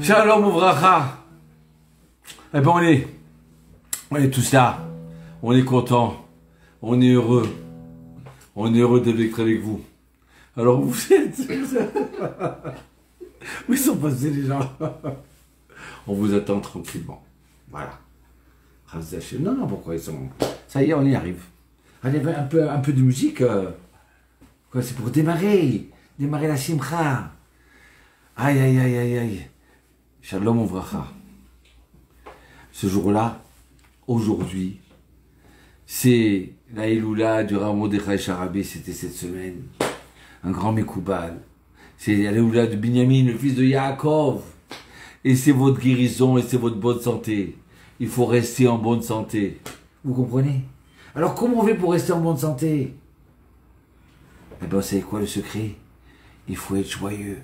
Shalom Ouvracha. Eh ben on est tous là. On est content. On est heureux. On est heureux d'être avec vous. Alors vous êtes... Où ils sont passés les gens? On vous attend tranquillement. Voilà. Non, non, pourquoi ils sont... Ça y est, on y arrive. Allez, un peu de musique. Quoi, c'est pour démarrer la simcha. Aïe, aïe, aïe, aïe, aïe. Shalom Ouvracha. Ce jour-là, aujourd'hui, c'est la Eloula du Rav Mordechai Sharabi, c'était cette semaine. Un grand Mekoubal. C'est la Eloula de Binyamin, le fils de Yaakov. Et c'est votre guérison et c'est votre bonne santé. Il faut rester en bonne santé. Vous comprenez? Alors comment on fait pour rester en bonne santé? Eh bien, vous savez quoi le secret? Il faut être joyeux.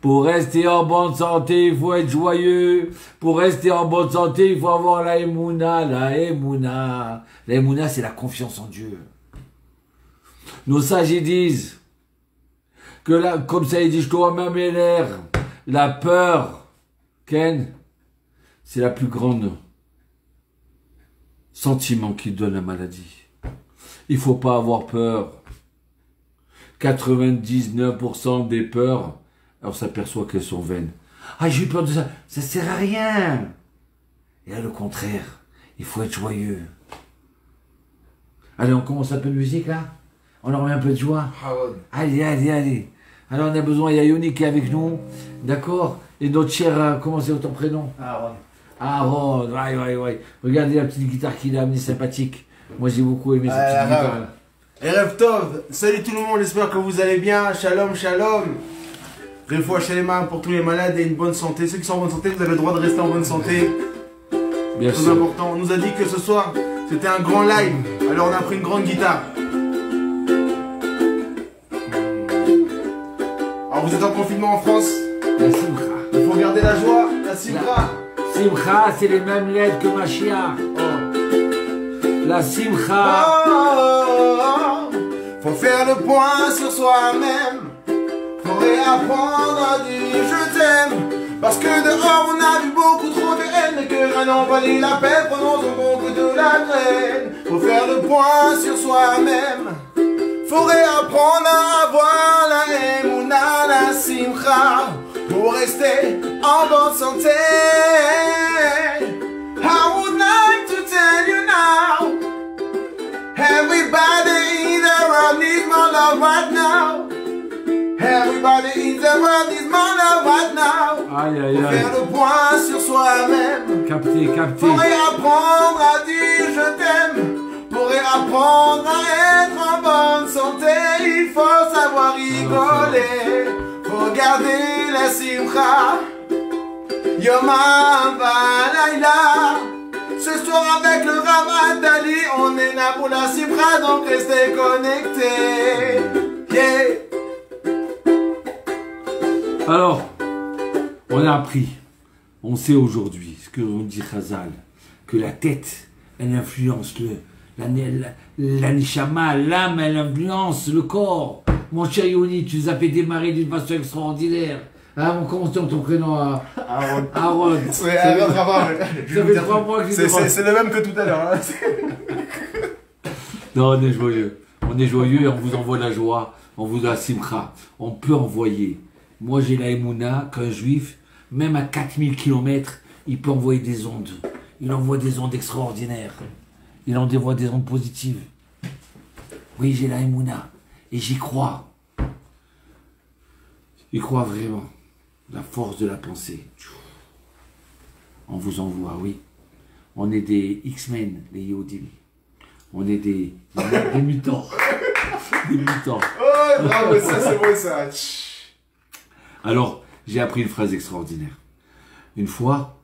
Pour rester en bonne santé, il faut être joyeux. Pour rester en bonne santé, il faut avoir la Emouna, la Emouna. La Emouna, c'est la confiance en Dieu. Nos sages, ils disent que là, comme ça, ils disent, la peur, Ken, c'est la plus grande sentiment qui donne la maladie. Il faut pas avoir peur. 99% des peurs, on s'aperçoit qu'elles sont vaines. Ah, j'ai eu peur de ça. Ça sert à rien. Et là, le contraire, il faut être joyeux. Allez, on commence un peu de musique, là. On leur met un peu de joie. Allez, allez, allez. Alors, on a besoin, il y a Yoni qui est avec nous. D'accord? Et notre cher, comment c'est ton prénom? Aaron. Aaron, ouais. Regardez la petite guitare qu'il a amenée, sympathique. Moi, j'ai beaucoup aimé cette petite guitare. Erev Tov, salut tout le monde, j'espère que vous allez bien. Shalom, shalom. Refoua Shalema pour tous les malades et une bonne santé. Ceux qui sont en bonne santé, vous avez le droit de rester en bonne santé. Bien Très sûr. important. On nous a dit que ce soir, c'était un grand live. Alors on a pris une grande guitare. Alors vous êtes en confinement en France. La simcha. Il faut garder la joie, la simcha. Simcha, c'est les mêmes lettres que Mashiach. La simcha. Faut faire le point sur soi-même. Faut réapprendre à dire je t'aime. Parce que dehors on a vu beaucoup trop de haine. Et que rien n'en valait la peine. Prenons bon que de la graine. Faut faire le point sur soi-même. Faut réapprendre à avoir la Emouna, la simcha. Pour rester en bonne santé. I would like to tell you now. Everybody in the world needs more love right now. Everybody in the world needs more love right now. Aïe, aïe, Faut aïe. faire le point sur soi-même. Capté. Faut réapprendre à dire je t'aime. Pour réapprendre à être en bonne santé. Il faut savoir rigoler. Faut garder la simcha. Yoma Balayla. Ce soir avec le Rav Adali, on est là pour la simcha, donc restez connectés. Yeah. Alors, on a appris, on sait aujourd'hui, ce que l'on dit Chazal, que la tête, elle influence la neshama, l'âme, elle influence le corps. Mon cher Yoni, tu nous as fait démarrer d'une façon extraordinaire. Ah, comment c'est ton prénom? Aaron. Aaron. Ouais, Aaron Rabat, Ça fait 3 mois que je c'est le même que tout à l'heure. Hein. Non, on est joyeux. On est joyeux et on vous envoie la joie. On vous la simcha. On peut envoyer. Moi, j'ai la Emouna qu'un juif, même à 4000 km, il peut envoyer des ondes. Il envoie des ondes extraordinaires. Il envoie des ondes positives. Oui, j'ai la Emouna. Et j'y crois. J'y crois vraiment. La force de la pensée. On vous envoie, oui. On est des X-Men, les Yehudim. On est des mutants. Des mutants. Oh, bravo, ça c'est bon ça. Alors, j'ai appris une phrase extraordinaire. Une fois,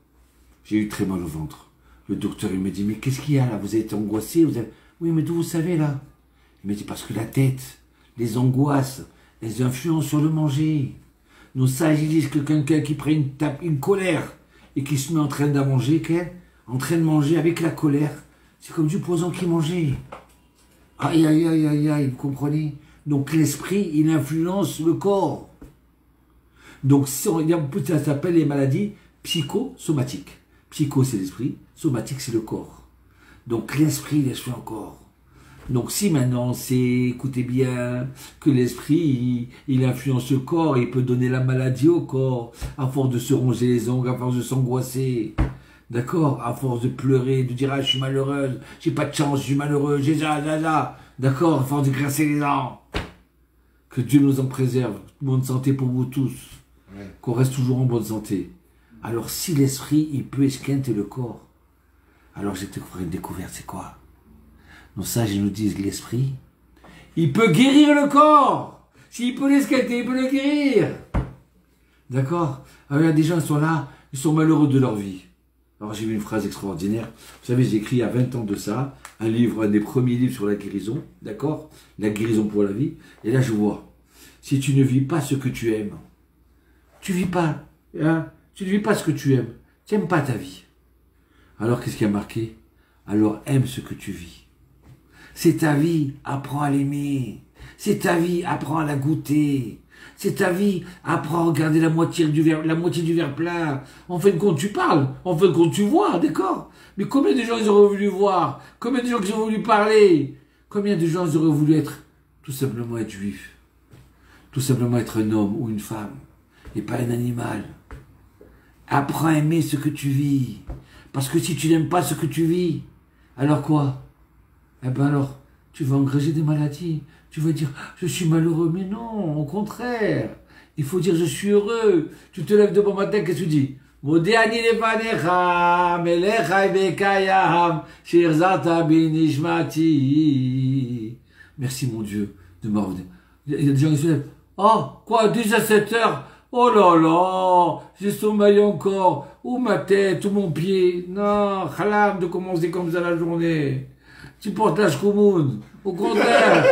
j'ai eu très mal au ventre. Le docteur, il me dit, mais qu'est-ce qu'il y a là? Vous avez été angoissé? Oui, mais d'où vous savez là? Il me dit, parce que la tête, les angoisses, elles influencent sur le manger. Nos sages, ils disent que quelqu'un qui prend une colère et qui se met en train de manger, en train de manger avec la colère, c'est comme du poison qui mangeait. Aïe, aïe, aïe, aïe, aïe, vous comprenez? Donc l'esprit, il influence le corps. Donc, ça s'appelle les maladies psychosomatiques. Psycho, c'est l'esprit. Somatique, c'est le corps. Donc, l'esprit, l'esprit encore. Donc, si maintenant, c'est, écoutez bien, que l'esprit, il influence le corps, il peut donner la maladie au corps, à force de se ronger les ongles, à force de s'angoisser. D'accord? À force de pleurer, de dire, ah, je suis malheureuse, j'ai pas de chance, je suis malheureux, j'ai ça. D'accord? À force de grincer les dents. Que Dieu nous en préserve. Bonne santé pour vous tous. Ouais. Qu'on reste toujours en bonne santé. Alors, si l'esprit, il peut esquinter le corps, alors je vais te faire une découverte, c'est quoi? Nos sages, ils nous disent, l'esprit, il peut guérir le corps. S'il peut l'esquinter, il peut le guérir. D'accord? Alors, il y a des gens qui sont là, ils sont malheureux de leur vie. Alors, j'ai vu une phrase extraordinaire. Vous savez, j'ai écrit il y a 20 ans de ça, un livre, un des premiers livres sur la guérison. D'accord? La guérison pour la vie. Et là, je vois, si tu ne vis pas ce que tu aimes, tu vis pas, hein? Tu ne vis pas ce que tu aimes. Tu n'aimes pas ta vie. Alors, qu'est-ce qui a marqué? Alors, aime ce que tu vis. C'est ta vie, apprends à l'aimer. C'est ta vie, apprends à la goûter. C'est ta vie, apprends à regarder la moitié du verre plein. En fin de compte, tu parles. En fin de compte, tu vois, d'accord? Mais combien de gens ils auraient voulu voir? Combien de gens ils auraient voulu parler? Combien de gens ils auraient voulu être? Tout simplement être juif. Tout simplement être un homme ou une femme. Et pas un animal. Apprends à aimer ce que tu vis. Parce que si tu n'aimes pas ce que tu vis, alors quoi? Eh ben alors, tu vas engranger des maladies. Tu vas dire, je suis malheureux. Mais non, au contraire. Il faut dire, je suis heureux. Tu te lèves de bon matin, qu'est-ce que tu dis? Merci mon Dieu de m'avoir dit. Il y a des gens qui se lèvent. Oh, quoi, déjà 7 heures? Oh là là, j'ai sommeil encore. Ou ma tête, ou mon pied. Non, halam de commencer comme ça la journée. Tu portes la shkoumoun. Au contraire.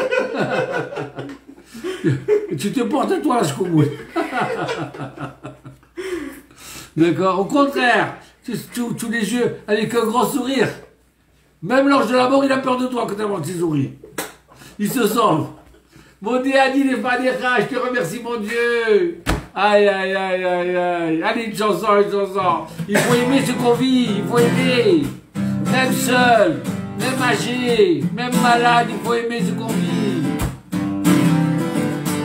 Tu te portes à toi la shkoumoun. D'accord? Au contraire. Tu les yeux avec un grand sourire. Même l'ange de la mort, il a peur de toi quand tu as tes souris. Il se sauve. Mon Dieu a dit les Fadéra, je te remercie mon Dieu. Aïe, aïe, aïe, aïe, aïe. Allez, une chanson, une chanson. Il faut aimer ce qu'on vit, il faut aimer. Même seul, même âgé, même malade, il faut aimer ce qu'on vit.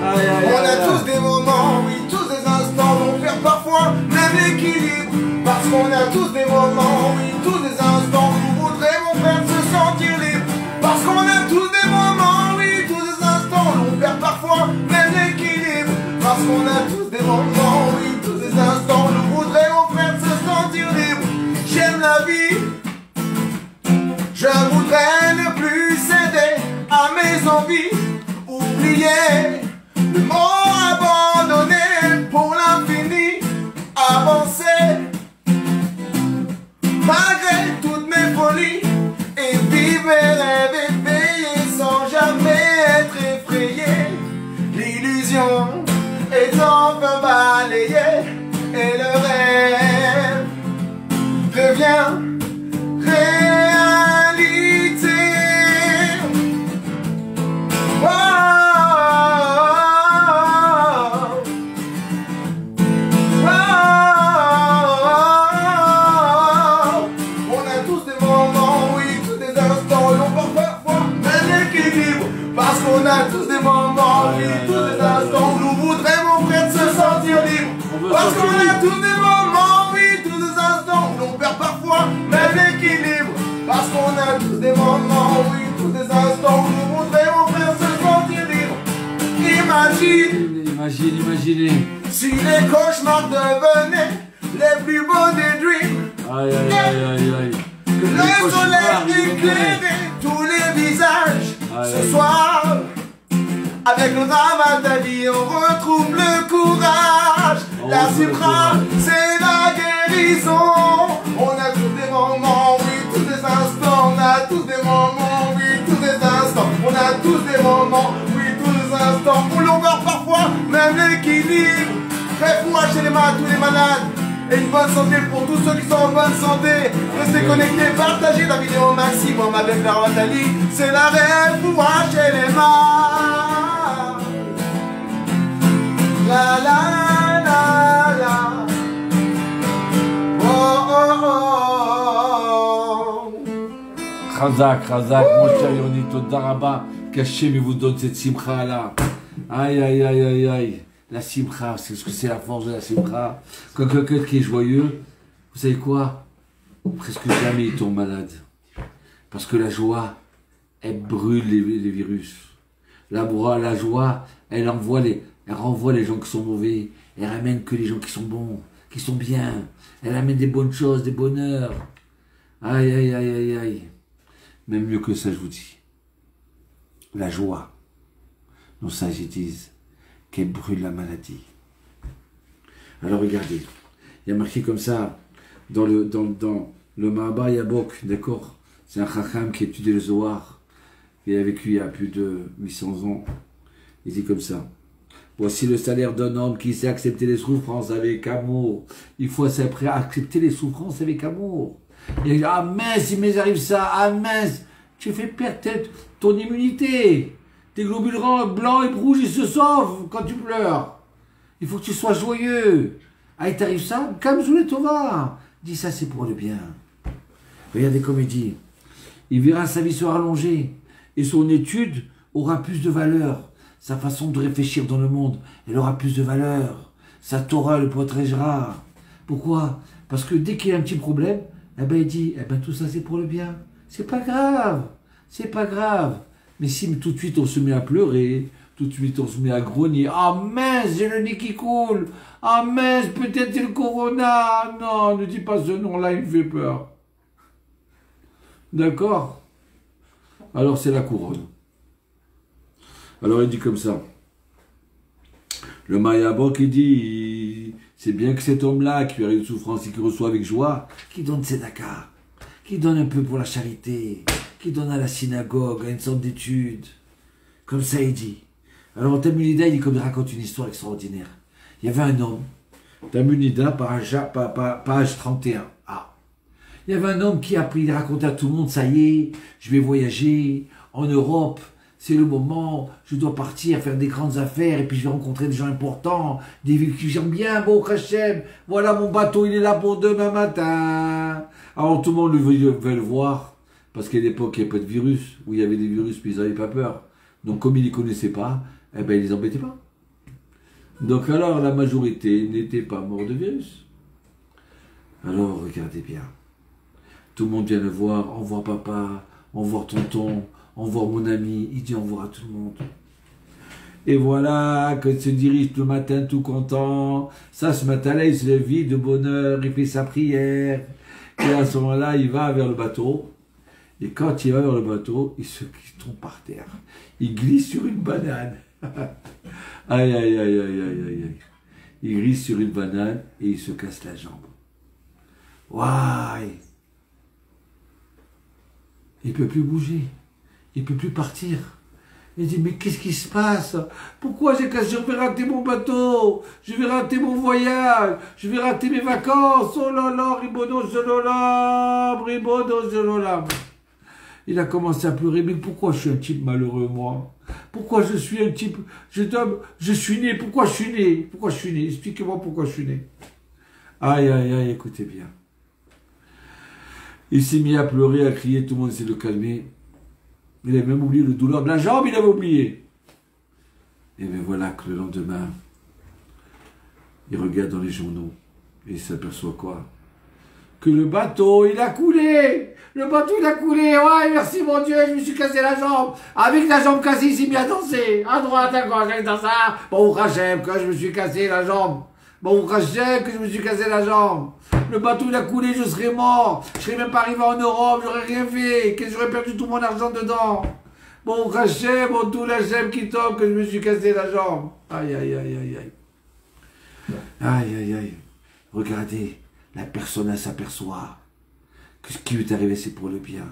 Aïe, aïe, on a tous des moments, oui, tous des instants, on perd parfois même l'équilibre. Parce qu'on a tous des moments, oui, tous des instants, nous voudrions faire se sentir libre. Parce qu'on a tous des moments, oui, tous des instants, on perd parfois même l'équilibre. Parce qu'on a tous des moments, oui, tous des instants, nous voudrions faire se sentir libre. J'aime la vie, je voudrais ne plus céder à mes envies, oublier le mot abandonné pour l'infini, avancer malgré toutes mes folies et vivre mes rêves éveillés sans jamais être effrayé. L'illusion est enfin balayée et le rêve devient réalité. Oh, oh, oh, on a tous des moments, oui, tous des instants, l'on perd parfois même l'équilibre. Parce qu'on a tous des moments, oui, tous des instants, nous voudrions faire se sentir libre. Parce qu'on a tous des moments, oui, tous des instants, l'on perd parfois même l'équilibre. Parce qu'on a tous des moments, oui, tous des instants, nous voudrions faire se sentir libre. Imagine, Imaginez. Si les cauchemars devenaient les plus beaux des dreams. Aïe, aïe, aïe, aïe, aïe. Le soleil éclairait tous les visages. Ce soir, avec nos Ramadani, on retrouve le courage. La Zibra, c'est la guérison. On a tous des moments, oui, tous des instants. On a tous des moments, oui, tous des instants. On a tous des moments, oui, tous des instants. Où l'on perd parfois même l'équilibre. Très froid chez tous les malades. Et une bonne santé pour tous ceux qui sont en bonne santé. Restez connectés, partagez la vidéo au maximum avec la Ratali. C'est la rêve pour chez les malades. La la la. Chazak, mon cher Yoni, Todaraba, qu'Hachem vous donne cette simcha là. Aïe, aïe, aïe, aïe, aïe. La simcha, c'est ce que c'est la force de la simcha. Quand quelqu'un qui est joyeux, vous savez quoi? Presque jamais il tombe malade. Parce que la joie, elle brûle les virus. La joie, elle renvoie les gens qui sont mauvais. Elle ramène que les gens qui sont bons, qui sont bien. Elle amène des bonnes choses, des bonheurs. Aïe, aïe, aïe, aïe, aïe. Même mieux que ça, je vous dis. La joie. Nos sages disent qu'elle brûle la maladie. Alors regardez, il y a marqué comme ça dans le Mahabar Yabok, d'accord? C'est un chacham qui étudie le Zohar. Il a vécu il y a plus de 800 ans. Il dit comme ça. Voici le salaire d'un homme qui sait accepter les souffrances avec amour. Il faut accepter les souffrances avec amour. Il dit, ah mince, il m'arrive ça, ah mince, tu fais perdre ton immunité. Tes globules blancs et rouges, ils se sauvent quand tu pleures. Il faut que tu sois joyeux. Ah, il t'arrive ça, comme sous les Tova. Dis ça, c'est pour le bien. Regardez comme il dit. Il verra sa vie se rallonger. Et son étude aura plus de valeur. Sa façon de réfléchir dans le monde, elle aura plus de valeur. Sa Torah le protégera. Pourquoi? Parce que dès qu'il y a un petit problème, eh ben il dit, eh ben tout ça c'est pour le bien. C'est pas grave. C'est pas grave. Mais si tout de suite on se met à pleurer, tout de suite on se met à grogner, ah mince, j'ai le nez qui coule, ah mince, peut-être c'est le corona, non, ne dis pas ce nom-là, il me fait peur. D'accord? Alors c'est la couronne. Alors il dit comme ça. Le Mayabok il dit, c'est bien que cet homme-là qui a une souffrance et qui reçoit avec joie, qui donne tzedaka, qui donne un peu pour la charité, qui donne à la synagogue, à une sorte d'étude. Comme ça il dit. Alors Talmud il raconte une histoire extraordinaire. Il y avait un homme, Talmud page 31. Ah. Il y avait un homme qui a pris, il racontait à tout le monde, ça y est, je vais voyager en Europe, c'est le moment, je dois partir faire des grandes affaires, et puis je vais rencontrer des gens importants, des villes que j'aime bien, bon Hachem, voilà mon bateau, il est là pour demain matin. Alors tout le monde veut le voir, parce qu'à l'époque, il n'y avait pas de virus, ou il y avait des virus, puis ils n'avaient pas peur. Donc comme ils ne les connaissaient pas, eh ben, ils ne les embêtaient pas. Donc alors, la majorité n'était pas mort de virus. Alors, regardez bien. Tout le monde vient le voir, au revoir papa, au revoir tonton, au revoir mon ami, il dit au revoir à tout le monde. Et voilà qu'il se dirige le matin tout content. Ça, ce matin-là, il se lève vite de bonheur, il fait sa prière. Et à ce moment-là, il va vers le bateau. Et quand il va vers le bateau, il tombe par terre. Il glisse sur une banane. Aïe, aïe, aïe, aïe, aïe, aïe. Il glisse sur une banane et il se casse la jambe. Waouh! Il ne peut plus bouger. Il ne peut plus partir. Il dit, mais qu'est-ce qui se passe? Pourquoi je vais rater mon bateau? Je vais rater mon voyage? Je vais rater mes vacances? Oh là là, ribono zololam, ribono zololam. Il a commencé à pleurer, mais pourquoi je suis un type malheureux, moi? Pourquoi je suis un type... Je suis né, pourquoi je suis né? Pourquoi je suis né? Expliquez-moi pourquoi je suis né. Aïe, aïe, aïe, écoutez bien. Il s'est mis à pleurer, à crier, tout le monde essaie de le calmer. Il avait même oublié le douleur de la jambe, il avait oublié. Et bien voilà que le lendemain, il regarde dans les journaux et il s'aperçoit quoi? Que le bateau, il a coulé. Le bateau, il a coulé. Ouais, merci mon Dieu, je me suis cassé la jambe. Avec la jambe cassée, il s'est mis à danser. À droite, à gauche, dans ça. Bon, Hachem, que je me suis cassé la jambe. Bon, Hachem, que je me suis cassé la jambe. Le bateau, il a coulé, je serais mort. Je serais même pas arrivé en Europe, j'aurais rien fait. J'aurais perdu tout mon argent dedans. Bon, Hachem, bon, tout l'Hachem qui tombe, que je me suis cassé la jambe. Aïe, aïe, aïe, aïe, aïe. Aïe, aïe, aïe. Regardez. La personne, elle s'aperçoit que ce qui lui est arrivé, c'est pour le bien.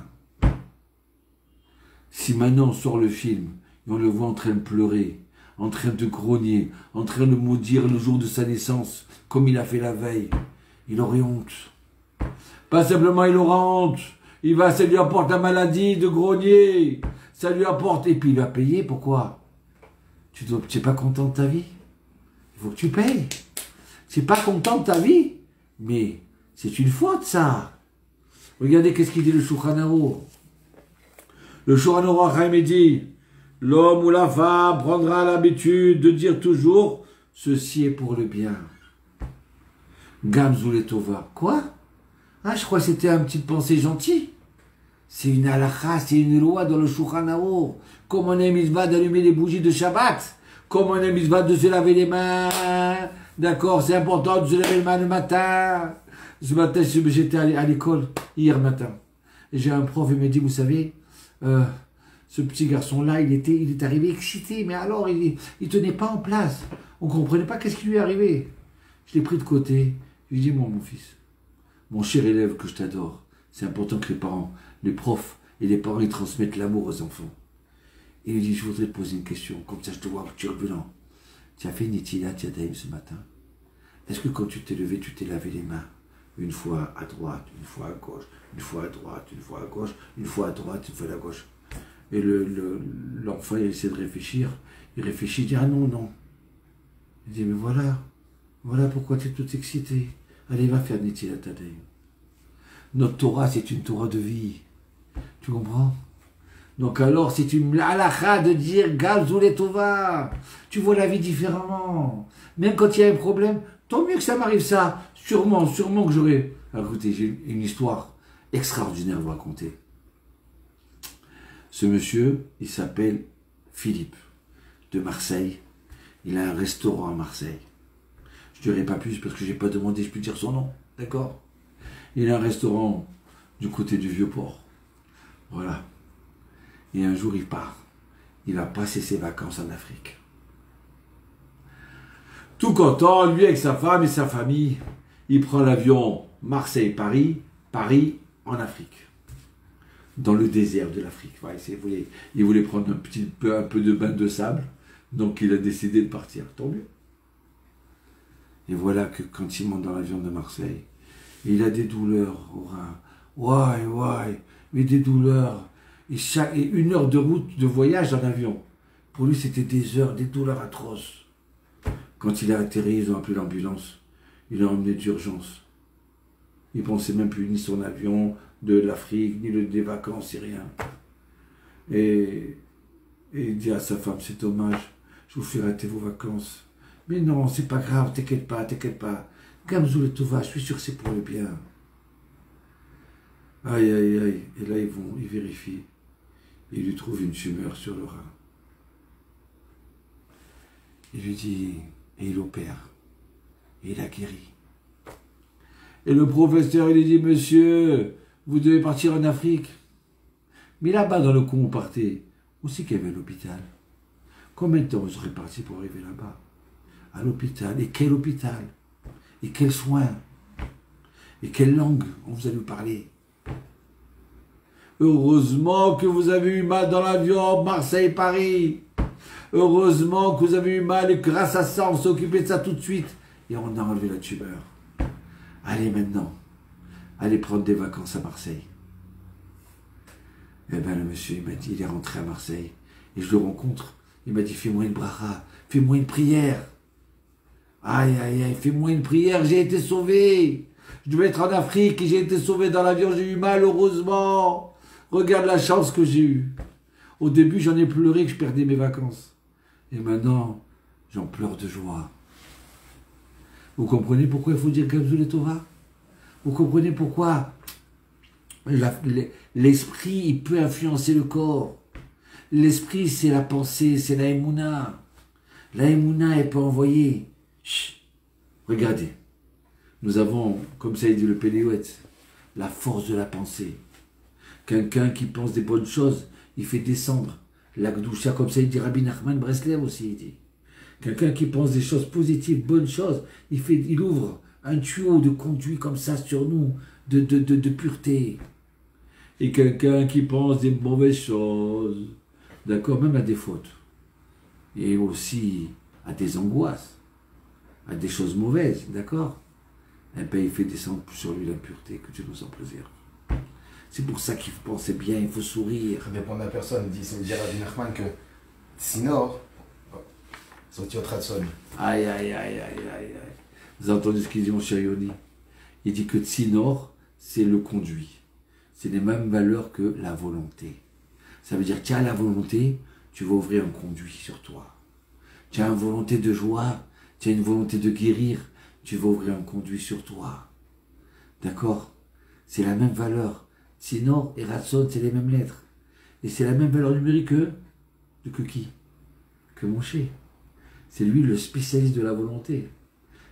Si maintenant on sort le film et on le voit en train de pleurer, en train de grogner, en train de maudire le jour de sa naissance, comme il a fait la veille, il aurait honte. Pas simplement il aura honte, ça lui apporte la maladie de grogner, ça lui apporte, et puis il va payer, pourquoi? Tu n'es pas content de ta vie? Il faut que tu payes. Tu n'es pas content de ta vie? Mais c'est une faute, ça. Regardez qu'est-ce qu'il dit le Shulchan Aruch. Le Shulchan Aruch Chaim dit, l'homme ou la femme prendra l'habitude de dire toujours, ceci est pour le bien. Gamzou le Tova. Quoi? Ah, je crois que c'était une petite pensée gentille. C'est une halakha, c'est une loi dans le Shulchan Aruch. Comme on est mitzvah d'allumer les bougies de Shabbat. Comme on est mitzvah de se laver les mains. D'accord, c'est important de se laver les mains le matin. Ce matin, j'étais à l'école, hier matin. Et j'ai un prof, il m'a dit, vous savez, ce petit garçon-là, il est arrivé excité, mais alors, il tenait pas en place. On comprenait pas qu'est-ce qui lui est arrivé. Je l'ai pris de côté. Je lui ai dit, mon fils, mon cher élève que je t'adore, c'est important que les parents, les profs et les parents, ils transmettent l'amour aux enfants. Et il lui dit, je voudrais te poser une question, comme ça je te vois turbulent. Tu as fait Netilat Yadayim ce matin. Est-ce que quand tu t'es levé, tu t'es lavé les mains? Une fois à droite, une fois à gauche, une fois à droite, une fois à gauche, une fois à droite, une fois à gauche. Et l'enfant, il essaie de réfléchir. Il réfléchit, il dit, ah non, non. Il dit, mais voilà pourquoi tu es tout excité. Allez, va faire Netilat Yadayim. Notre Torah, c'est une Torah de vie. Tu comprends? Donc alors, c'est une halakha de dire Gamzou le Tova. Tu vois la vie différemment. Même quand il y a un problème, tant mieux que ça m'arrive ça. Sûrement que j'aurais... Écoutez, j'ai une histoire extraordinaire à vous raconter. Ce monsieur, il s'appelle Philippe, de Marseille. Il a un restaurant à Marseille. Je ne dirai pas plus parce que je n'ai pas demandé, je peux dire son nom. D'accord? Il a un restaurant du côté du Vieux-Port. Voilà. Et un jour, il part. Il va passer ses vacances en Afrique. Tout content, lui avec sa femme et sa famille, il prend l'avion Marseille-Paris, Paris en Afrique. Dans le désert de l'Afrique. Voilà, il voulait prendre un peu de bain de sable, donc il a décidé de partir. Tant mieux. Et voilà que quand il monte dans l'avion de Marseille, il a des douleurs au rein. Ouais, mais des douleurs. Et 1 heure de route, de voyage en avion. Pour lui, c'était des heures, des douleurs atroces. Quand il a atterri, ils ont appelé l'ambulance. Il l'a emmené d'urgence. Il ne pensait même plus ni son avion, de l'Afrique, ni des vacances, et rien. Et il dit à sa femme, c'est dommage, je vous fais rater vos vacances. Mais non, c'est pas grave, t'inquiète pas. Gamzou le Tova, je suis sûr que c'est pour le bien. Aïe. Et là, ils vérifient. Il lui trouve une tumeur sur le rein. Il lui dit, et il opère. Et il a guéri. Et le professeur, il lui dit, monsieur, vous devez partir en Afrique. Mais là-bas, dans le coin où vous partez, où c'est qu'il y avait l'hôpital? Combien de temps vous serez parti pour arriver là-bas? À l'hôpital. Et quel hôpital? Et quels soins? Et quelle langue on vous a lui parler? Heureusement que vous avez eu mal dans l'avion Marseille-Paris. Heureusement que vous avez eu mal et grâce à ça, on s'est occupé de ça tout de suite. Et on a enlevé la tumeur. Allez maintenant, allez prendre des vacances à Marseille. Eh bien le monsieur, il m'a dit, il est rentré à Marseille. Et je le rencontre. Il m'a dit, fais-moi une bracha, fais-moi une prière. Aïe, fais-moi une prière, j'ai été sauvé. Je devais être en Afrique et j'ai été sauvé dans l'avion, j'ai eu mal, heureusement. Regarde la chance que j'ai eue. Au début, j'en ai pleuré que je perdais mes vacances. Et maintenant, j'en pleure de joie. Vous comprenez pourquoi il faut dire Gamzou le Tova? Vous comprenez pourquoi l'esprit, il peut influencer le corps. L'esprit, c'est la pensée, c'est la émouna. La émouna, elle peut envoyer. Chut, regardez. Nous avons, comme ça il dit le Péléouet, la force de la pensée. Quelqu'un qui pense des bonnes choses, il fait descendre la Gdoucha, comme ça il dit Rabbi Nachman Breslev aussi, il dit. Quelqu'un qui pense des choses positives, bonnes choses, il ouvre un tuyau de conduit comme ça sur nous, de pureté. Et quelqu'un qui pense des mauvaises choses, d'accord, même à des fautes, et aussi à des angoisses, à des choses mauvaises, d'accord, eh bien, il fait descendre sur lui l'impureté, que Dieu nous en plaisir. C'est pour ça qu'il faut penser bien, il faut sourire. Ça dépend de la personne. Il dit Rabbi Nachman que Sinor, c'est au Tratson. Aïe. Vous avez entendu ce qu'il dit, mon cher Yoni? Il dit que Tsinor, c'est le conduit. C'est les mêmes valeurs que la volonté. Ça veut dire, tu as la volonté, tu vas ouvrir un conduit sur toi. Tu as une volonté de joie, tu as une volonté de guérir, tu vas ouvrir un conduit sur toi. D'accord? C'est la même valeur. Sinor et Ratson, c'est les mêmes lettres. Et c'est la même valeur numérique que qui? Que Moshe. C'est lui le spécialiste de la volonté.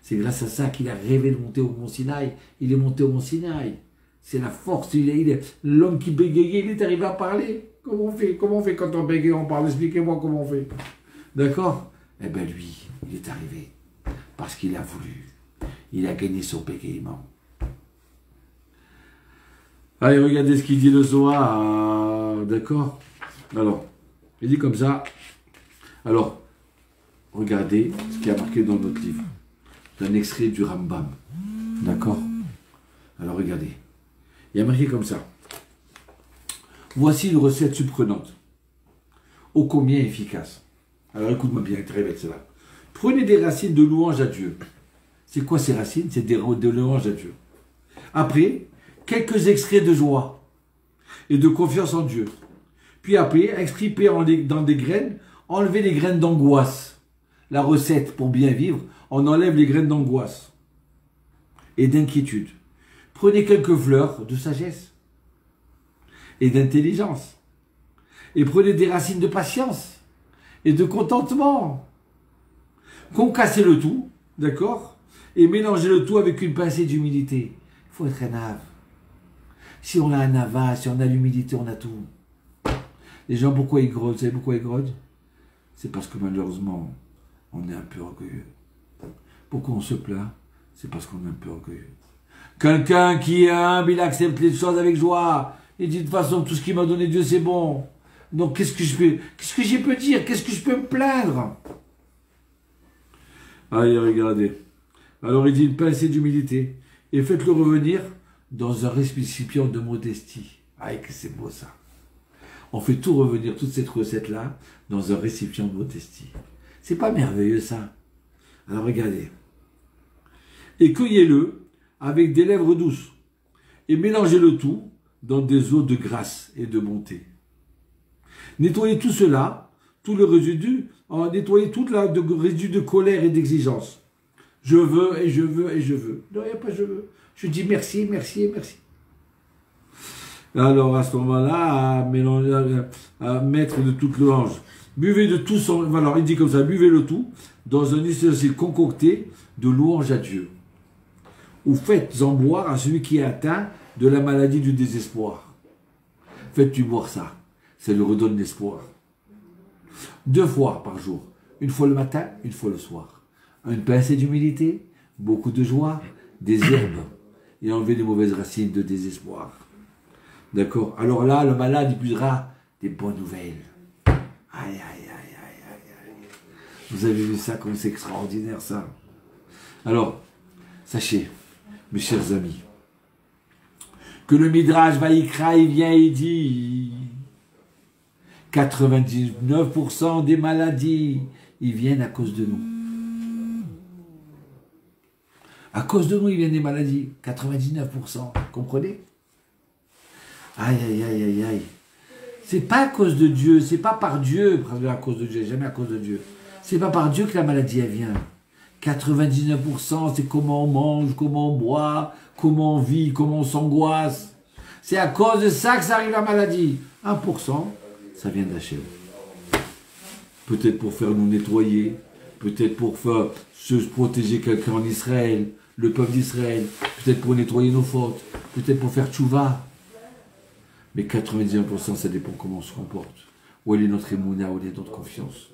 C'est grâce à ça qu'il a rêvé de monter au Mont Sinaï. Il est monté au Mont Sinaï. C'est la force. L'homme qui bégayait, il est arrivé à parler. Comment on fait? Comment on fait quand on bégaye, on parle? Expliquez-moi comment on fait. D'accord? Eh bien lui, il est arrivé. Parce qu'il a voulu. Il a gagné son bégayement. Allez, regardez ce qu'il dit le Zohar. D'accord? Alors, il dit comme ça. Alors, regardez ce qui a marqué dans notre livre. Un extrait du Rambam. D'accord? Alors, regardez. Il y a marqué comme ça. Voici une recette surprenante. Ô combien efficace. Alors, écoute-moi bien, très bête cela. Prenez des racines de louange à Dieu. C'est quoi ces racines? C'est de louange à Dieu. Après, quelques extraits de joie et de confiance en Dieu. Puis après, exprimez dans des graines, enlevez les graines d'angoisse. La recette pour bien vivre, on enlève les graines d'angoisse et d'inquiétude. Prenez quelques fleurs de sagesse et d'intelligence. Et prenez des racines de patience et de contentement. Concassez le tout, d'accord? Et mélangez le tout avec une pincée d'humilité. Il faut être un ave. Si on a un ava, si on a l'humilité, on a tout. Les gens, pourquoi ils grodent? Vous savez pourquoi ils grodent? C'est parce que malheureusement, on est un peu orgueilleux. Pourquoi on se plaint? C'est parce qu'on est un peu orgueilleux. Quelqu'un qui est humble, il accepte les choses avec joie. Il dit de toute façon, tout ce qu'il m'a donné Dieu, c'est bon. Donc qu'est-ce que je peux dire? Qu'est-ce que je peux me plaindre? Allez, regardez. Alors il dit une pincée d'humilité. Et faites-le revenir dans un récipient de modestie. Ah, que c'est beau ça. On fait tout revenir, toute cette recette-là, dans un récipient de modestie. C'est pas merveilleux ça? Alors regardez. Et cueillez-le avec des lèvres douces. Et mélangez le tout dans des eaux de grâce et de bonté. Nettoyez tout cela, tout le résidu, nettoyez tout le résidu de colère et d'exigence. Je veux et je veux et je veux. Non, il n'y a pas je veux. Je dis merci, merci et merci. Alors à ce moment-là, à mettre de toute louange. Buvez de tout son... Alors il dit comme ça, buvez le tout dans un ustensile concocté de louange à Dieu. Ou faites-en boire à celui qui est atteint de la maladie du désespoir. Faites-lui boire ça. Ça lui redonne l'espoir. 2 fois par jour. Une fois le matin, une fois le soir. Une pincée d'humilité, beaucoup de joie, des herbes. Et enlever les mauvaises racines de désespoir. D'accord? Alors là, le malade, il puisera des bonnes nouvelles. Aïe, aïe, aïe, aïe, aïe, aïe. Vous avez vu ça, comme c'est extraordinaire, ça. Alors, sachez, mes chers amis, que le Midrash Vaïkra, il vient et dit 99% des maladies, ils viennent à cause de nous. À cause de nous, ils viennent des maladies. 99%. Comprenez? Aïe, aïe, aïe, aïe, aïe. C'est pas à cause de Dieu. C'est pas par Dieu. À cause de Dieu. Jamais à cause de Dieu. C'est pas par Dieu que la maladie, elle vient. 99%, c'est comment on mange, comment on boit, comment on vit, comment on s'angoisse. C'est à cause de ça que ça arrive la maladie. 1%, ça vient d'Hachem. Peut-être pour faire nous nettoyer. Peut-être pour faire se protéger quelqu'un en Israël, le peuple d'Israël, peut-être pour nettoyer nos fautes, peut-être pour faire tchouva. Mais 99%, ça dépend comment on se comporte. Où est notre émouna, où est notre confiance.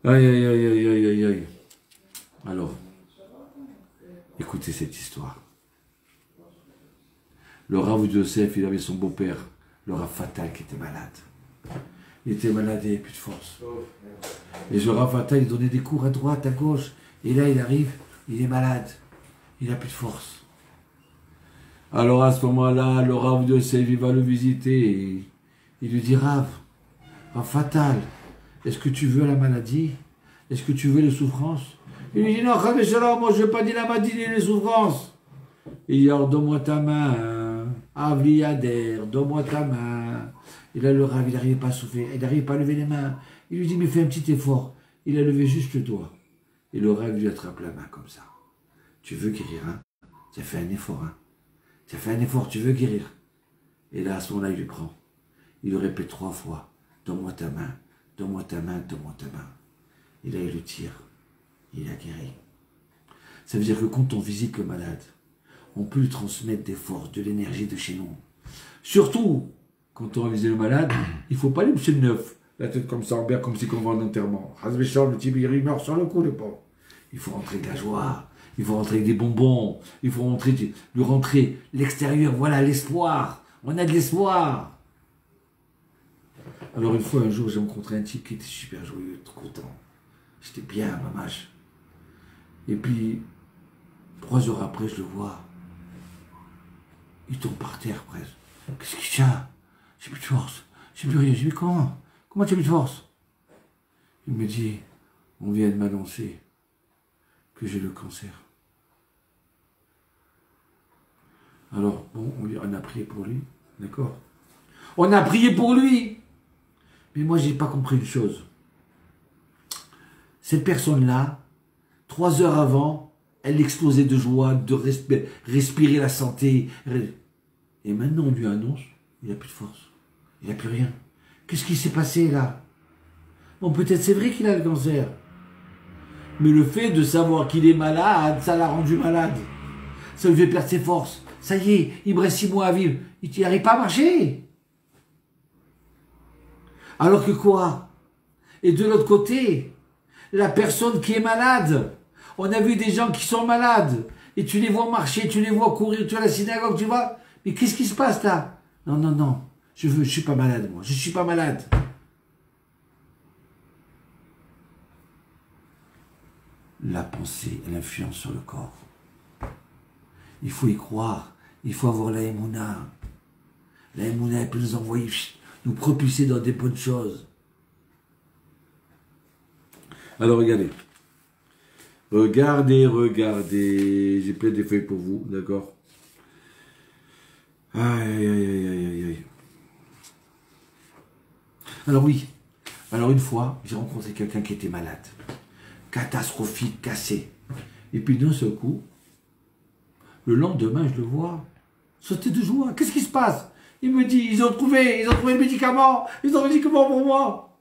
Aïe, aïe, aïe, aïe, aïe, aïe, aïe. Alors, écoutez cette histoire. Le Rav Yosef, il avait son beau-père, le Rav Fatal, qui était malade. Il était malade et il n'avait plus de force. Et ce Rav Fatal, il donnait des cours à droite, à gauche. Et là, il arrive, il est malade. Il n'a plus de force. Alors à ce moment-là, le Rav Yosef, il va le visiter. Et il lui dit, Rav Fatal, est-ce que tu veux la maladie? Est-ce que tu veux les souffrances? Il lui dit, non, moi je ne veux pas dire la maladie ni les souffrances. Il dit, alors donne-moi ta main. Avliader, donne-moi ta main. Et là, le Rav, il n'arrivait pas à souffler, il n'arrivait pas à lever les mains. Il lui dit, mais fais un petit effort. Il a levé juste le doigt. Et le Rav lui attrape la main comme ça. Tu veux guérir, hein? Tu as fait un effort, hein? Tu as fait un effort, tu veux guérir. Et là, à ce moment-là, il lui prend. Il le répète 3 fois. Donne-moi ta main, donne-moi ta main, donne-moi ta main. Et là, il le tire. Il a guéri. Ça veut dire que quand on visite le malade, on peut lui transmettre des forces, de l'énergie de chez nous. Surtout, quand on va visiter le malade, il ne faut pas aller chez le neuf, la tête comme ça en l'air, comme si on va en enterrement. Le type, il meurt sur le coup, le pauvre. Il faut rentrer de la joie, il faut rentrer avec des bonbons, il faut lui rentrer l'extérieur, voilà l'espoir. On a de l'espoir. Alors une fois, un jour, j'ai rencontré un type qui était super joyeux, trop content. J'étais bien à ma mâche. Et puis, 3 heures après, je le vois. Il tombe par terre presque. Qu'est-ce qu'il y a? J'ai plus de force. J'ai plus rien. J'ai dit, comment? Comment tu as plus de force? Il me dit, on vient de m'annoncer que j'ai le cancer. Alors, bon, on a prié pour lui, d'accord? On a prié pour lui. Mais moi, j'ai pas compris une chose. Cette personne-là, 3 heures avant, elle explosait de joie, de respirer la santé. Et maintenant, on lui annonce, il n'a plus de force. Il n'a plus rien. Qu'est-ce qui s'est passé là? Bon, peut-être c'est vrai qu'il a le cancer. Mais le fait de savoir qu'il est malade, ça l'a rendu malade. Ça lui fait perdre ses forces. Ça y est, il me reste 6 mois à vivre. Il n'arrive pas à marcher. Alors que quoi? Et de l'autre côté, la personne qui est malade. On a vu des gens qui sont malades. Et tu les vois marcher, tu les vois courir, tu vas à la synagogue, tu vois. Mais qu'est-ce qui se passe là? Non, non, non. Je suis pas malade, moi. Je suis pas malade. La pensée, elle influence sur le corps. Il faut y croire. Il faut avoir la émouna. La émouna, elle peut nous envoyer, nous propulser dans des bonnes choses. Alors, regardez. Regardez, regardez. J'ai plein de feuilles pour vous, d'accord? Aïe, aïe, aïe, aïe, aïe, aïe. Alors oui. Alors une fois, j'ai rencontré quelqu'un qui était malade. Catastrophique, cassé. Et puis d'un seul coup, le lendemain, je le vois sauter de joie. Qu'est-ce qui se passe? Il me dit, ils ont trouvé le médicament. Ils ont le médicament pour moi.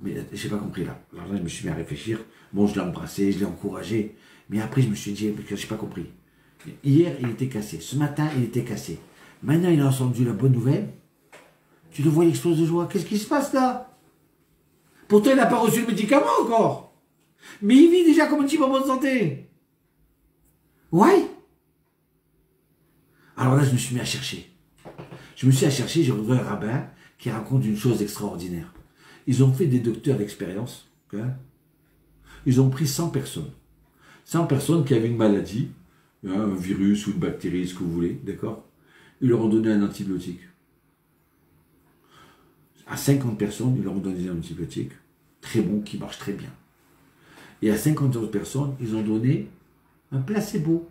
Mais j'ai pas compris là. Alors là, je me suis mis à réfléchir. Bon, je l'ai embrassé, je l'ai encouragé. Mais après, je me suis dit, je n'ai pas compris. Hier, il était cassé. Ce matin, il était cassé. Maintenant, il a entendu la bonne nouvelle. Tu le vois, il explose de joie. Qu'est-ce qui se passe là? Pourtant, il n'a pas reçu le médicament encore. Mais il vit déjà comme un type en bonne santé. Ouais. Alors là, je me suis mis à chercher. J'ai retrouvé un rabbin qui raconte une chose extraordinaire. Ils ont fait des docteurs d'expérience. Hein. Ils ont pris 100 personnes. 100 personnes qui avaient une maladie, hein, un virus ou une bactérie, ce que vous voulez, d'accord? Ils leur ont donné un antibiotique. À 50 personnes, ils leur ont donné un antibiotique très bon, qui marche très bien. Et à 50 autres personnes, ils ont donné un placebo.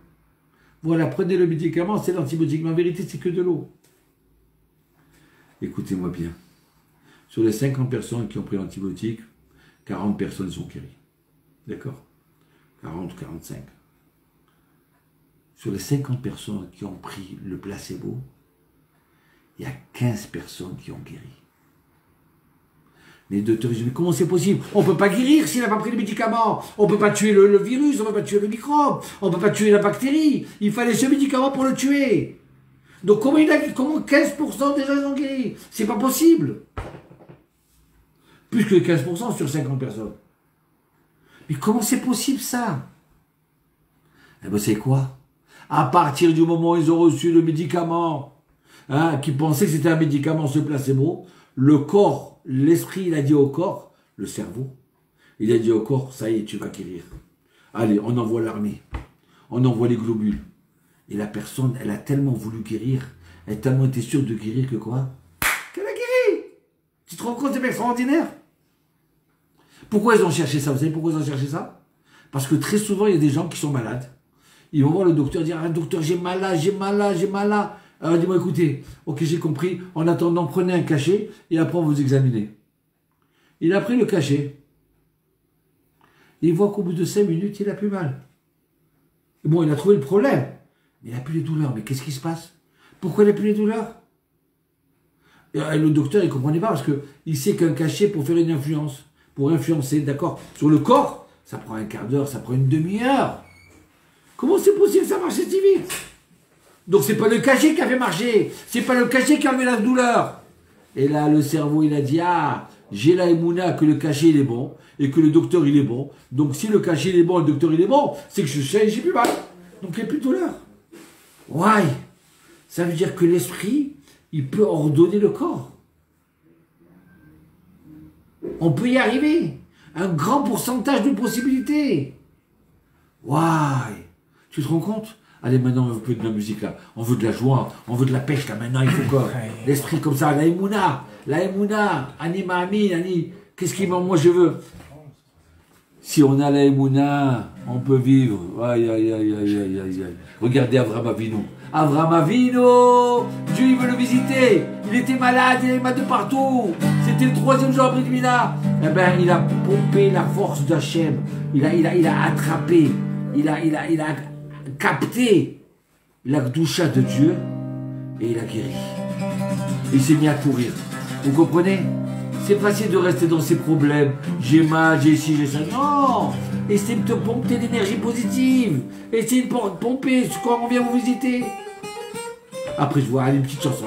Voilà, prenez le médicament, c'est l'antibiotique, mais en vérité, c'est que de l'eau. Écoutez-moi bien. Sur les 50 personnes qui ont pris l'antibiotique, 40 personnes sont guéries. D'accord? 40 ou 45. Sur les 50 personnes qui ont pris le placebo, il y a 15 personnes qui ont guéri. Les docteurs disent, mais comment c'est possible? On ne peut pas guérir s'il n'a pas pris le médicament. On ne peut pas tuer le virus, on ne peut pas tuer le microbe, on ne peut pas tuer la bactérie. Il fallait ce médicament pour le tuer. Donc comment 15% des gens ont guéri? C'est pas possible. Plus que 15% sur 50 personnes. Mais comment c'est possible ça? Eh bien c'est quoi? À partir du moment où ils ont reçu le médicament, hein, qui pensaient que c'était un médicament, ce placebo, le corps, l'esprit, il a dit au corps, le cerveau, il a dit au corps, ça y est, tu vas guérir. Allez, on envoie l'armée, on envoie les globules. Et la personne, elle a tellement voulu guérir, elle a tellement été sûre de guérir que quoi? Qu'elle a guéri! Tu te rends compte, c'est extraordinaire? Pourquoi ils ont cherché ça? Vous savez pourquoi ils ont cherché ça? Parce que très souvent, il y a des gens qui sont malades. Ils vont voir le docteur, dire, ah, docteur, j'ai mal là, j'ai mal là, j'ai mal là. Alors il dit, bon, écoutez, ok, j'ai compris, en attendant, prenez un cachet, et après on vous examiner. Il a pris le cachet. Il voit qu'au bout de 5 minutes, il a plus mal. Et bon, il a trouvé le problème. Mais il n'a plus les douleurs. Mais qu'est-ce qui se passe? Pourquoi il n'a plus les douleurs? Et le docteur, il ne comprenait pas parce qu'il sait qu'un cachet pour faire une influence, pour influencer, d'accord, sur le corps, ça prend un quart d'heure, ça prend une demi-heure. Comment c'est possible que ça marche si vite? Donc c'est pas le cachet qui a fait marcher, c'est pas le cachet qui a enlevé la douleur. Et là, le cerveau, il a dit, ah, j'ai la émouna que le cachet, il est bon, et que le docteur, il est bon. Donc si le cachet, il est bon, le docteur, il est bon, c'est que je sais, j'ai plus mal. Donc il n'y a plus de douleur. Why? Ça veut dire que l'esprit, il peut ordonner le corps. On peut y arriver. Un grand pourcentage de possibilités. Why? Tu te rends compte? Allez, maintenant, on veut plus de la musique, là. On veut de la joie, on veut de la pêche, là. Maintenant, il faut que l'esprit comme ça, la Emouna, Anima Amin, Ani. Qu'est-ce qui m'en... Moi, je veux. Si on a la Emouna, on peut vivre. Aïe, aïe, aïe, aïe, aïe, aïe. Regardez Avraham Avinu. Avraham Avinu, Dieu, il veut le visiter. Il était malade, il avait mal de partout. C'était le 3e jour après Mina. Eh ben, il a pompé la force d'Hachem. Il a attrapé. Il a capté la doucha de Dieu et il a guéri. Il s'est mis à courir. Vous comprenez? C'est facile de rester dans ses problèmes. J'ai mal, j'ai ci, j'ai ça. Non! Essayez de te pomper d'énergie positive. Essayez de pomper quand on vient vous visiter. Après, je vois une petite chanson.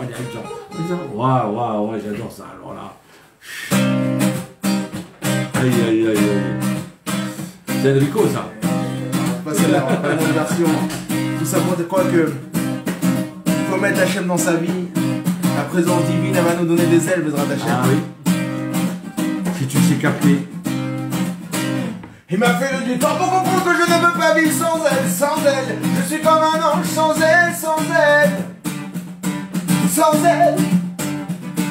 Waouh, j'adore ça. Alors là. Aïe, aïe, aïe, aïe. C'est Enrico, ça. C'est la version. Tout ça pour dire quoi que il faut mettre Hachem dans sa vie. La présence divine, elle va nous donner des ailes, Bezrat Hachem. Ah oui. Si tu sais capter. Il m'a fait du temps pour comprendre que je ne peux pas vivre sans elle, sans elle. Je suis comme un ange sans elle, sans elle. Sans elle.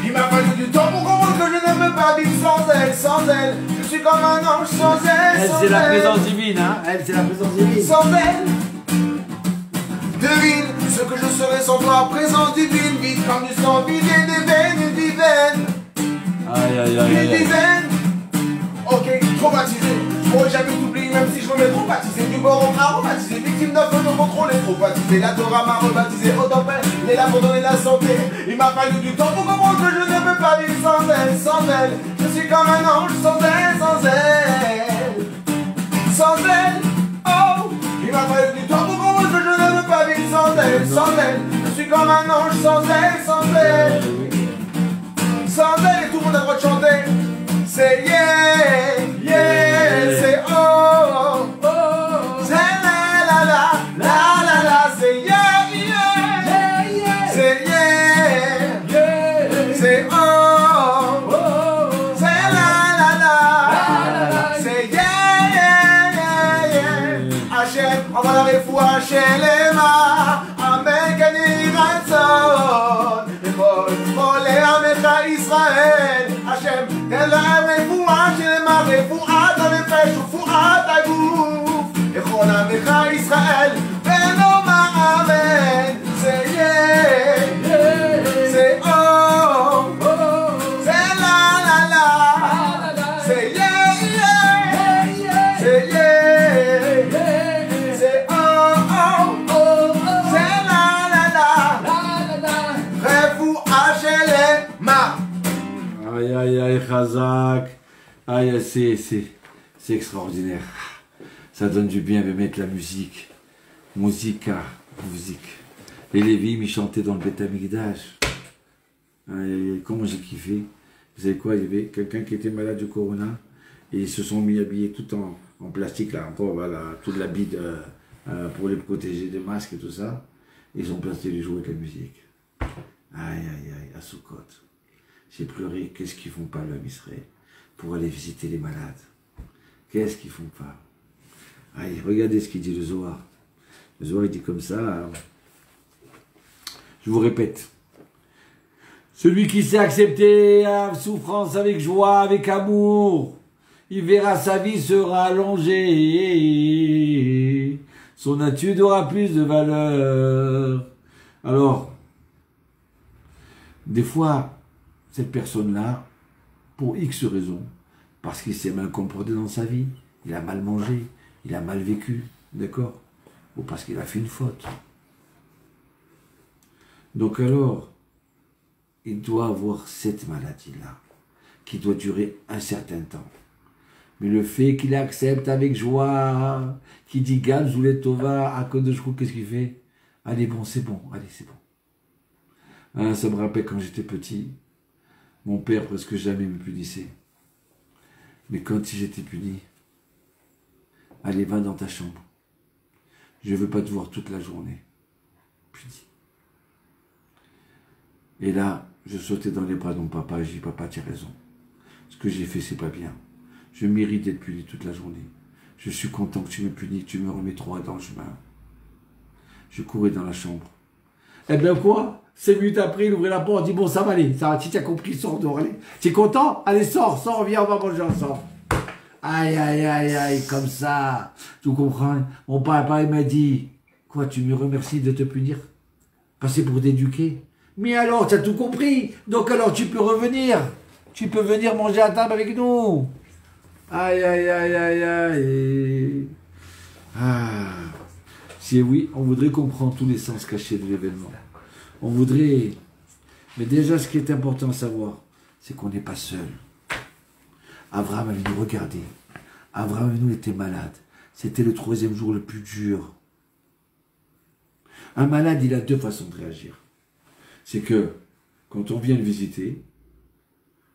Il m'a fallu du temps pour comprendre que je ne peux pas vivre sans elle, sans elle. Je suis comme un ange sans elle, Elle, c'est la présence divine, hein. Elle, c'est la présence divine. Sans elle. Devine ce que je serais sans toi, présence divine, vide comme du sang, vide des veines, une dizaine. Aïe, aïe, aïe, aïe. Une dizaine. Ok, traumatisé. Je pourrais jamais t'oublier, même si je me mets traumatisé. Du boron aromatisé, victime d'un feu de contrôle et traumatisé. La Torah m'a rebaptisé, autant père, il est là pour donner la santé. Il m'a fallu du temps pour comprendre que je ne peux pas vivre sans elle, sans elle. Je suis comme un ange sans elle, sans elle. Sans elle, oh. Il m'a fallu du temps pour comprendre que je ne peux pas vivre sans elle, sans elle. Je suis comme un ange sans elle, sans elle. Sans elle, et tout le monde a le droit de chanter. C'est yeah, yeah, c'est oh, oh, c'est la, c'est yeah, yeah, c'est yeah, c'est oh, c'est la, c'est yeah, Hachem, on va la refoua chez les mains, Amen, Kani Ratzon, Olé Amecha Israël, Hachem, תן להם רפואה שלמה, רפואת הנפש ורפואת הגוף. יכול עמך ישראל ונאמר אמן. זה יהיה, זה אור, זה לה, זה יהיה, זה יהיה, זה אור, זה לה, רפואה שלמה. Aïe, aïe, aïe, Chazak. Aïe, c'est extraordinaire. Ça donne du bien de mettre la musique. Musique. Et les Lévim, ils chantaient dans le Beth Amikdash. Aïe, aïe, aïe, comment j'ai kiffé. Vous savez quoi, il y avait quelqu'un qui était malade du corona. Et ils se sont mis habillés tout en plastique, là, encore, voilà, toute la bide pour les protéger des masques et tout ça. Ils ont placé les jouer avec la musique. Aïe, aïe, aïe, à Sukkot. J'ai pleuré, qu'est-ce qu'ils font pas l'homme Israël pour aller visiter les malades? Qu'est-ce qu'ils font pas? Allez, regardez ce qu'il dit le Zohar. Le Zohar il dit comme ça, je vous répète. Celui qui sait accepter la souffrance avec joie, avec amour, il verra sa vie sera allongée. son étude aura plus de valeur. Alors, des fois, cette personne-là, pour X raisons, parce qu'il s'est mal comporté dans sa vie, il a mal mangé, il a mal vécu, d'accord? Ou parce qu'il a fait une faute. Donc alors, il doit avoir cette maladie-là, qui doit durer un certain temps. Mais le fait qu'il accepte avec joie, qu'il dit Gad, Zoulet Tova, à cause de Shkou, qu'est-ce qu'il fait? Allez, bon, c'est bon, allez, c'est bon. Hein, ça me rappelle quand j'étais petit, mon père presque jamais me punissait. Mais quand j'étais puni, allez, va dans ta chambre. Je ne veux pas te voir toute la journée. Puni. Et là, je sautais dans les bras de mon papa et je dis, papa, tu as raison. Ce que j'ai fait, c'est pas bien. Je mérite d'être puni toute la journée. Je suis content que tu me punis, que tu me remets 3 dans le chemin. Je courais dans la chambre. Eh bien quoi? 5 minutes après, il ouvrait la porte, il dit, bon, ça va aller, ça va, tu as compris, sors dehors, allez. Tu es content? Allez, sors, viens, on va manger ensemble. Aïe, aïe, aïe, aïe, comme ça. Tu comprends? Mon papa, il m'a dit, quoi, tu me remercies de te punir? Passer pour t'éduquer? Mais alors, tu as tout compris. Donc alors, tu peux revenir. Tu peux venir manger à table avec nous. Aïe, aïe, aïe, aïe, aïe. Ah. Si oui, on voudrait comprendre tous les sens cachés de l'événement. On voudrait... Mais déjà, ce qui est important à savoir, c'est qu'on n'est pas seul. Abraham avait nous regardé. Abraham nous était malade. C'était le 3e jour le plus dur. Un malade, il a 2 façons de réagir. C'est que, quand on vient le visiter,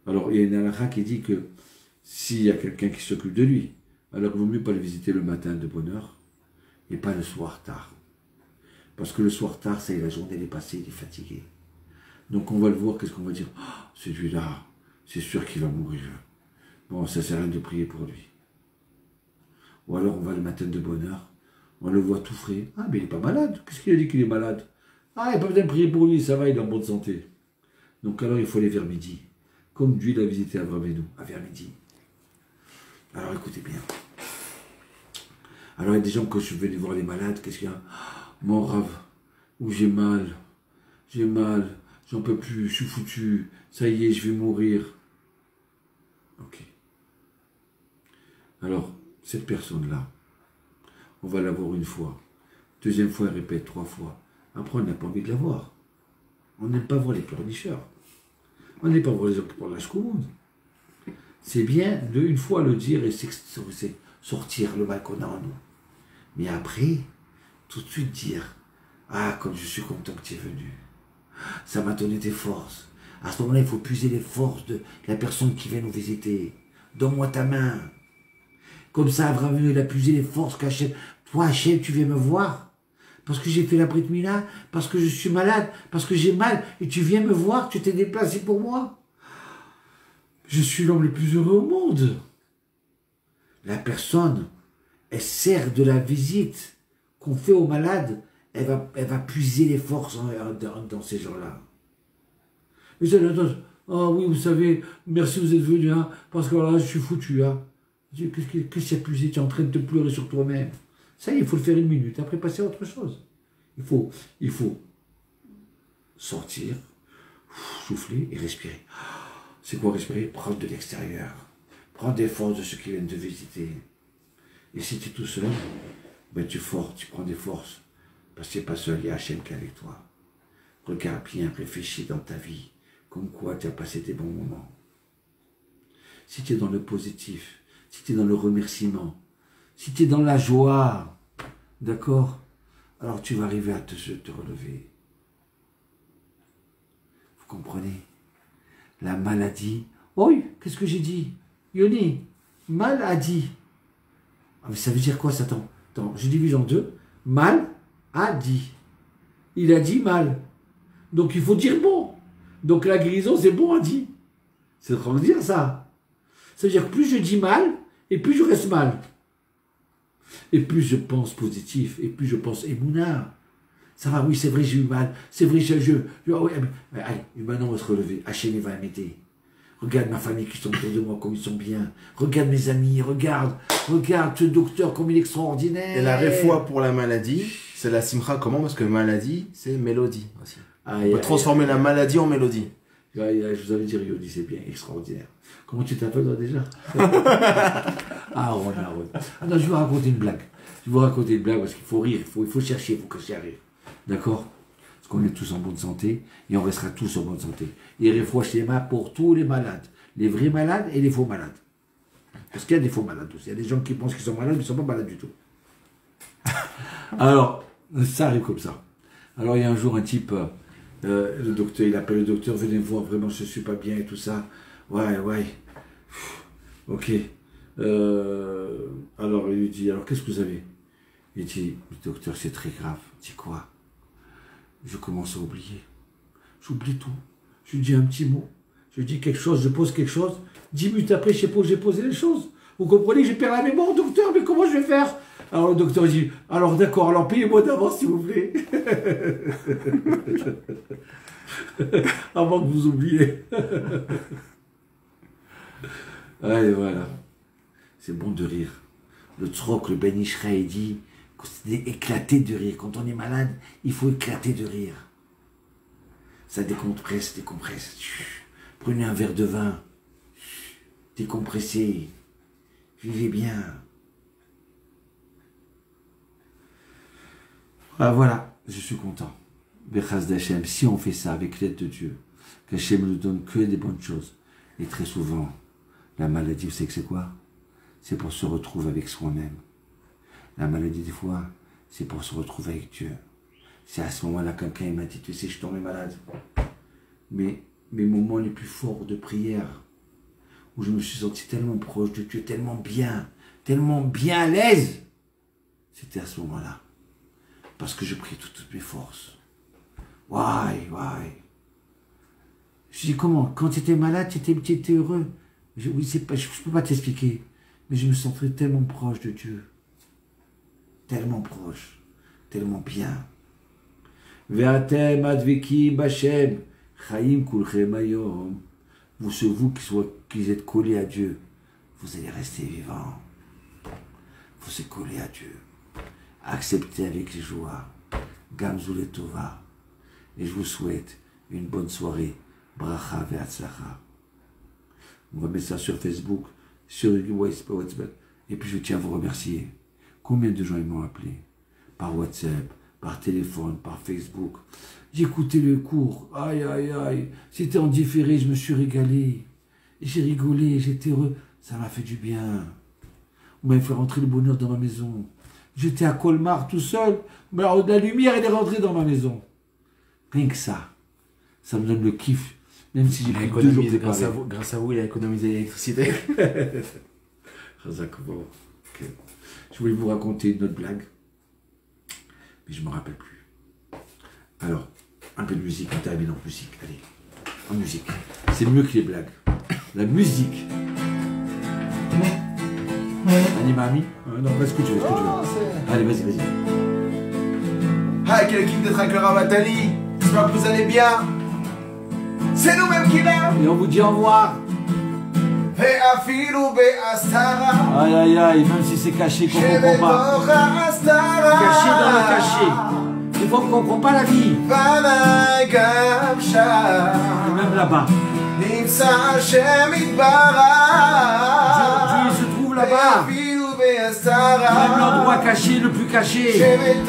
alors il y a une halakha qui dit que s'il y a quelqu'un qui s'occupe de lui, alors il vaut mieux pas le visiter le matin de bonne heure et pas le soir tard. Parce que le soir tard, ça y est, la journée elle est passée, il est fatigué. Donc on va le voir, qu'est-ce qu'on va dire? Oh, celui-là, c'est sûr qu'il va mourir. Bon, ça sert à rien de prier pour lui. Ou alors on va le matin de bonne heure, on le voit tout frais. Ah, mais il n'est pas malade. Qu'est-ce qu'il a dit qu'il est malade? Ah, il n'y a pas besoin de prier pour lui, ça va, il est en bonne santé. Donc alors il faut aller vers midi. Comme Dieu l'a visité Abraham et nous, à vers midi. Alors écoutez bien. Alors il y a des gens, quand je suis venu voir les malades, qu'est-ce qu'il y a? Mon rave, où j'ai mal, j'en peux plus, je suis foutu, ça y est, je vais mourir. Ok. Alors, cette personne-là, on va la voir une fois. 2e fois, elle répète 3 fois. Après, on n'a pas envie de la voir. On n'aime pas voir les pleurnicheurs. On n'aime pas voir les gens qui parlent la choumoune. C'est bien de une fois le dire et sortir le mal qu'on a en nous. Mais après, tout de suite dire, ah, comme je suis content que tu es venu. Ça m'a donné des forces. À ce moment-là, il faut puiser les forces de la personne qui vient nous visiter. Donne-moi ta main. Comme ça, Abraham, il a puisé les forces qu'Hachem. Toi, Hachem, tu viens me voir. Parce que j'ai fait la Brit Mila, parce que je suis malade, parce que j'ai mal, et tu viens me voir, tu t'es déplacé pour moi. Je suis l'homme le plus heureux au monde. La personne, elle sert de la visite qu'on fait aux malades, elle va puiser les forces dans ces gens-là. Et ça, ah oui, vous savez, merci, vous êtes venu, hein, parce que là, je suis foutu. Hein. Qu'est-ce que c'est puisé? Tu es en train de te pleurer sur toi-même. Ça y est, il faut le faire 1 minute, après passer à autre chose. Il faut sortir, souffler et respirer. C'est quoi respirer? Prendre de l'extérieur. Prendre des forces de ceux qui viennent te visiter. Et si tu es tout seul, ben tu prends des forces. Parce que tu n'es pas seul, il y a Hachem qui est avec toi. Regarde bien, réfléchis dans ta vie. Comme quoi tu as passé des bons moments. Si tu es dans le positif, si tu es dans le remerciement, si tu es dans la joie, d'accord? Alors tu vas arriver à te relever. Vous comprenez? La maladie. Oh, qu'est-ce que j'ai dit? Yoni, maladie. Ah, mais ça veut dire quoi ça? Attends, je divise en 2. Mal a dit. Il a dit mal. Donc il faut dire bon. Donc la guérison, c'est bon a dit. C'est en train de dire ça. Ça veut dire que plus je dis mal, et plus je reste mal. Et plus je pense positif, et plus je pense émouna. Ça va, oui, c'est vrai, j'ai eu mal. C'est vrai, allez, maintenant on va se relever. Hachem va m'aider. Regarde ma famille qui sont autour de moi, comme ils sont bien. Regarde mes amis, regarde ce docteur, comme il est extraordinaire. Et la réfoua pour la maladie, c'est la simcha. Comment? Parce que maladie, c'est mélodie aussi. On peut transformer la maladie en mélodie. Je vous avais dit, Yodi, c'est bien, extraordinaire. Comment tu t'appelles toi déjà? Aaron. Ah non, je vais vous raconter une blague. Parce qu'il faut rire, il faut chercher, il faut cacher à rire. D'accord? Parce qu'on est tous en bonne santé et on restera tous en bonne santé. Et réfoua schéma pour tous les malades. Les vrais malades et les faux malades. Parce qu'il y a des faux malades aussi. Il y a des gens qui pensent qu'ils sont malades, mais ils ne sont pas malades du tout. Alors, ça arrive comme ça. Alors, il y a un jour un type, le docteur, il appelle le docteur, venez me voir, vraiment, je ne suis pas bien et tout ça. Ouais. Ok. Alors, il lui dit, alors, qu'est-ce que vous avez? Il dit, docteur, c'est très grave. Il dit, quoi? Je commence à oublier. J'oublie tout. Je lui dis un petit mot. Je dis quelque chose, je pose quelque chose. 10 minutes après, je sais pas où j'ai posé les choses. Vous comprenez que j'ai perdu la mémoire, docteur, mais comment je vais faire? Alors le docteur dit, alors d'accord, alors payez-moi d'avance s'il vous plaît. Avant que vous oubliez. Allez, voilà. C'est bon de rire. Le Tzrok, le Ben Ishraï dit, c'est éclater de rire. Quand on est malade, il faut éclater de rire. Ça décompresse. Prenez un verre de vin. Décompressez. Vivez bien. Ah, voilà, je suis content. Bechaz d'Hachem, si on fait ça avec l'aide de Dieu, qu'Hachem nous donne que des bonnes choses. Et très souvent, la maladie, vous savez que c'est quoi? C'est pour se retrouver avec soi-même. La maladie, des fois, c'est pour se retrouver avec Dieu. C'est à ce moment-là que quelqu'un m'a dit, tu sais, je suis tombé malade. Mais mes moments les plus forts de prière, où je me suis senti tellement proche de Dieu, tellement bien à l'aise, c'était à ce moment-là. Parce que je priais toutes mes forces. Why? Je dis, comment? Quand tu étais malade, tu étais heureux? Oui, je ne peux pas t'expliquer, mais je me sentais tellement proche de Dieu. Tellement proche, tellement bien. Ve'atem adveki b'Hashem, chaim kulchem hayom. Vous qui êtes collés à Dieu, vous allez rester vivants. Vous êtes collés à Dieu. Acceptez avec joie. Gamzu letova. Et je vous souhaite une bonne soirée. Bracha ve'atzlacha. On va mettre ça sur Facebook, sur WhatsApp. Et puis je tiens à vous remercier. Combien de gens ils m'ont appelé? Par WhatsApp, par téléphone, par Facebook. J'ai écouté le cours. Aïe. C'était en différé, je me suis régalé. J'ai rigolé, j'étais heureux. Ça m'a fait du bien. Vous m'avez fait rentrer le bonheur dans ma maison. J'étais à Colmar tout seul. Mais alors, la lumière, elle est rentrée dans ma maison. Rien que ça. Ça me donne le kiff. Même si j'ai pris 2 jours de grâce à vous, il a économisé l'électricité. Okay. Je voulais vous raconter une autre blague, mais je ne me rappelle plus. Alors, un peu de musique, on termine en musique. Allez, en musique. C'est mieux que les blagues. La musique. Animami? Non, ce que tu veux. Allez, vas-y. Hi, quelle équipe de Tracker Ravatali. J'espère que vous allez bien. C'est nous-mêmes qui l'aiment. Et on vous dit au revoir. Aïe, même si c'est caché qu'on ne comprend pas. Caché dans le caché. Des fois on ne comprend pas la vie. Même là-bas. Dieu se trouve là-bas. Même l'endroit caché, le plus caché. C'est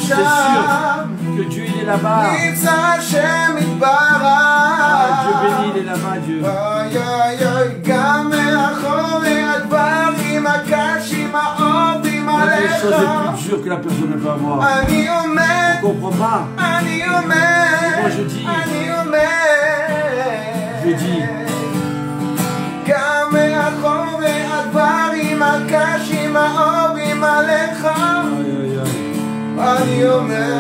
sûr que Dieu il est là-bas. Dieu béni, il est là-bas, Dieu. Il y a des choses les plus dures que la personne ne peut avoir. On ne comprend pas. Moi je dis. אני עומד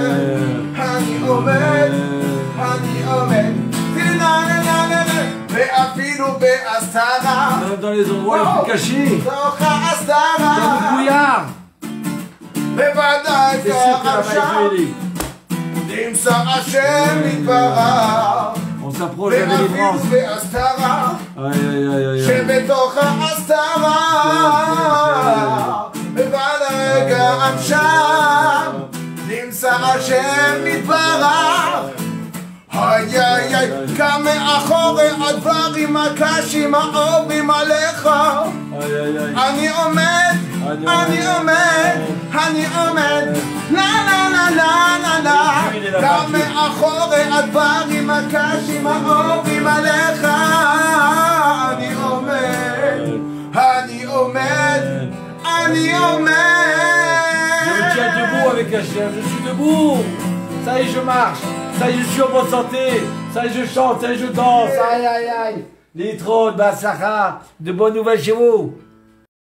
ואפילו בהסתרה dans les endroits les plus cachés תוך ההסתרה dans le brouillard בוודאי c'est sûr que là-bas Dieu נמצא השם מתברך On s'approche de la ואפילו délivrance. בהסתרה Aïe, aïe, aïe, aïe, aïe. שבתוך ההסתרה בבד הרגע עכשיו נמצא השם מתברך היי היי היי גם מאחורי הדברים הקשים האורים עליך Aïe, aïe, aïe. אני עומד לה לה לה לה לה לה גם מאחורי הדברים הקשים האורים עליך אני עומד Je me tiens debout avec Hachem, je suis debout. Ça y est, je marche. Ça y est, je suis en bonne santé. Ça y est, je chante, ça y est, je danse. Aïe, aïe, aïe. Les trônes, Bassara, de bonnes nouvelles chez vous.